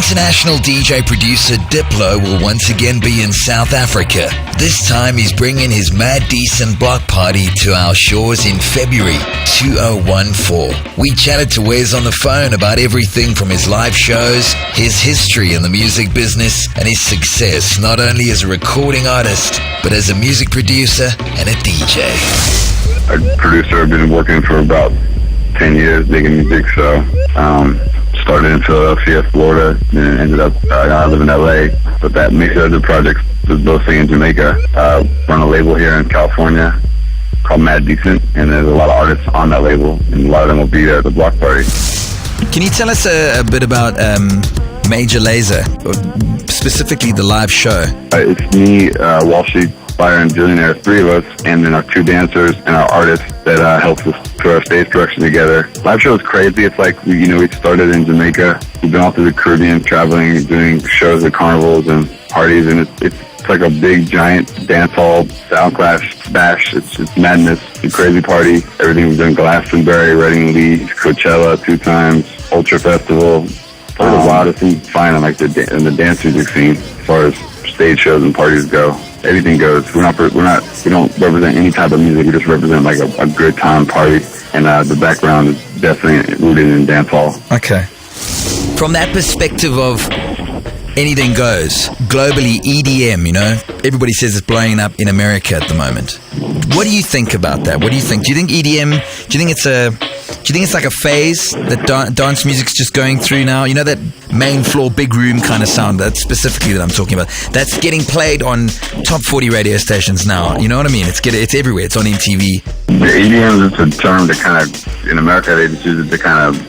International DJ producer Diplo will once again be in South Africa. This time he's bringing his Mad Decent block party to our shores in February 2014. We chatted to Wes on the phone about everything from his live shows, his history in the music business, and his success not only as a recording artist, but as a music producer and a DJ. A producer, I've been working for about 10 years making music, so started in Philadelphia, Florida, and ended up I live in LA. But that mix of the projects was mostly in Jamaica. Run a label here in California called Mad Decent, and there's a lot of artists on that label, and a lot of them will be there at the block party. Can you tell us a bit about Major Lazer, specifically the live show? It's me, Walshy, Fire, and Billionaire, three of us, and then our two dancers and our artist that helps us put our stage production together. Live show is crazy. It's like, we started in Jamaica. We've been all through the Caribbean, traveling, doing shows at carnivals and parties, and it's like a big, giant dance hall, sound clash, bash. It's madness. It's a crazy party. Everything we've done: Glastonbury, Reading Leeds, Coachella 2 times, Ultra Festival. Probably the wildest thing you find on in the dance music scene as far as stage shows and parties go. Everything goes. We don't represent any type of music. We just represent like a good time party, and the background is definitely rooted in dance hall. Okay. From that perspective of anything goes globally, EDM, everybody says it's blowing up in America at the moment. What do you think about that? What do you think? Do you think EDM? Do you think it's like a phase that dance music's just going through now? You know, that main floor, big room kind of sound, that specifically that I'm talking about, that's getting played on top 40 radio stations now. You know what I mean? It's everywhere. It's on MTV. The EDM is a term that kind of, in America, they just use it to kind of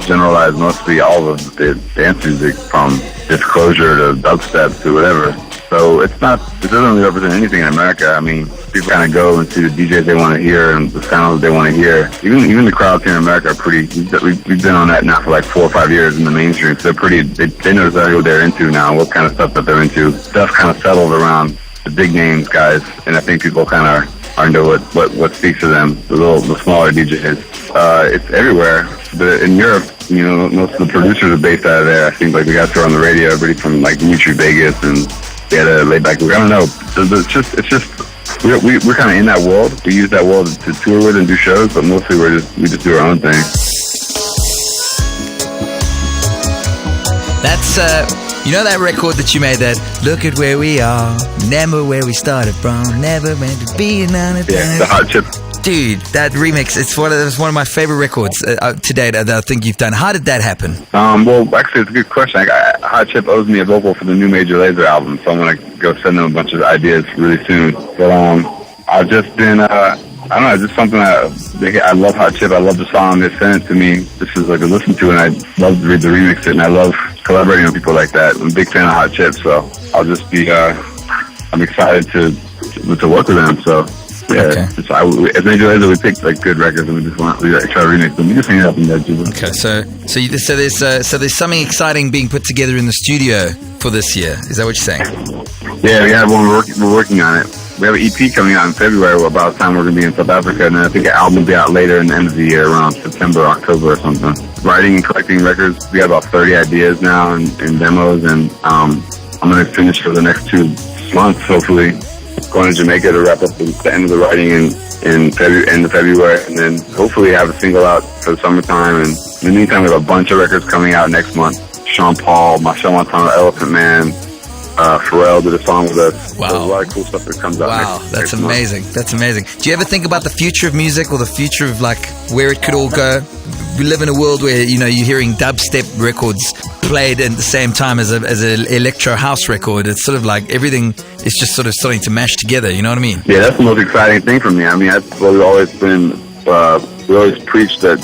generalize mostly all of the dance music, from Disclosure to dubstep to whatever. So it doesn't really represent anything in America. I mean, people kind of go and see the DJs they want to hear and the sounds they want to hear. Even the crowds here in America are pretty. We've been on that now for like 4 or 5 years in the mainstream. So they're pretty. They know exactly what they're into now, what kind of stuff that they're into. Stuff kind of settled around the big names guys, and I think people kind of are into what speaks to them. The smaller DJs. It's everywhere. But in Europe, most of the producers are based out of there. I think like the guys who are on the radio, everybody from like Dimitri Vegas and. They had a laid-back look. I don't know. It's just we're kind of in that world. We use that world to tour with and do shows, but mostly we just do our own thing. That's that record that you made, that look at where we are, remember where we started from, never meant to be another time. Yeah, the Hot Chip. Dude, that remix, it's one of my favorite records to date that I think you've done. How did that happen? Well, actually, it's a good question. Hot Chip owes me a vocal for the new Major Lazer album, so I'm going to go send them a bunch of ideas really soon. But I've just been, I don't know, just something I love Hot Chip. I love the song. They sent it to me. This is like a listen to, and I love to remix it, and I love collaborating with people like that. I'm a big fan of Hot Chip, so I'll just be, I'm excited to work with them, so. Yeah, okay. As Major Lazer, we picked like good records, and we try to remix them. We just hang it up in there, too. Okay, so there's something exciting being put together in the studio for this year. Is that what you're saying? Yeah, we have one. We're working on it. We have an EP coming out in February. About the time we're going to be in South Africa, and then I think an album will be out later in the end of the year, around September, October, or something. Writing and collecting records. We have about 30 ideas now and demos, and I'm going to finish for the next 2 months, hopefully. Going to Jamaica to wrap up the end of the writing in February, and then hopefully have a single out for the summertime. And in the meantime, we have a bunch of records coming out next month. Sean Paul, Marcel Montana, Elephant Man, Pharrell did a song with us. Wow. There's a lot of cool stuff that comes out that's next amazing. month. That's amazing. Do you ever think about the future of music, or the future of like where it could all go? We live in a world where, you're hearing dubstep records played at the same time as an electro house record. It's sort of like everything is just sort of starting to mash together. You know what I mean? Yeah, that's the most exciting thing for me. I mean, that's what we've always been. We always preach that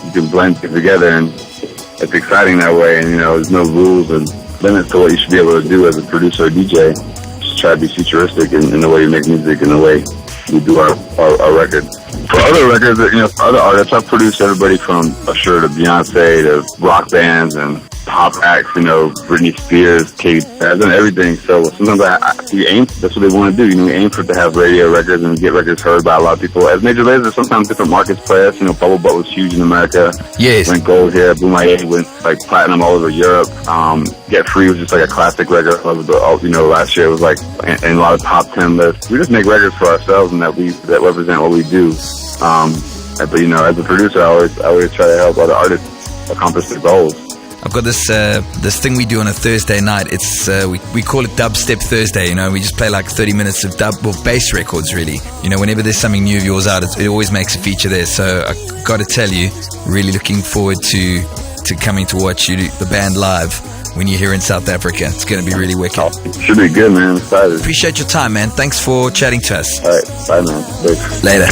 you can blend things together, and it's exciting that way. And there's no rules and limits to what you should be able to do as a producer or DJ. Just try to be futuristic in the way you make music, in the way we do our record. For other records, for other artists, I've produced everybody from Usher to Beyonce to rock bands and pop acts, you know, Britney Spears, Katy Perry. I've done everything. So sometimes we aim, that's what they want to do. You know, we aim for it to have radio records and get records heard by a lot of people. As Major Lazer, sometimes different markets play us. You know, Bubble Butt was huge in America. Yes. Went gold here. Boom My A went like platinum all over Europe. Get Free was just like a classic record. You know, last year it was like in a lot of top 10 lists. We just make records for ourselves and that represent what we do. But you know, as a producer, I always try to help other artists accomplish their goals. I've got this thing we do on a Thursday night. It's we call it Dubstep Thursday. You know, we just play like 30 minutes of bass records. Really, you know, whenever there's something new of yours out, it always makes a feature there. So I got to tell you, really looking forward to coming to watch you, the band, live when you're here in South Africa. It's going to be really wicked. Should be good, man. I'm excited. Appreciate your time, man. Thanks for chatting to us. All right, bye, man. Thanks. Later.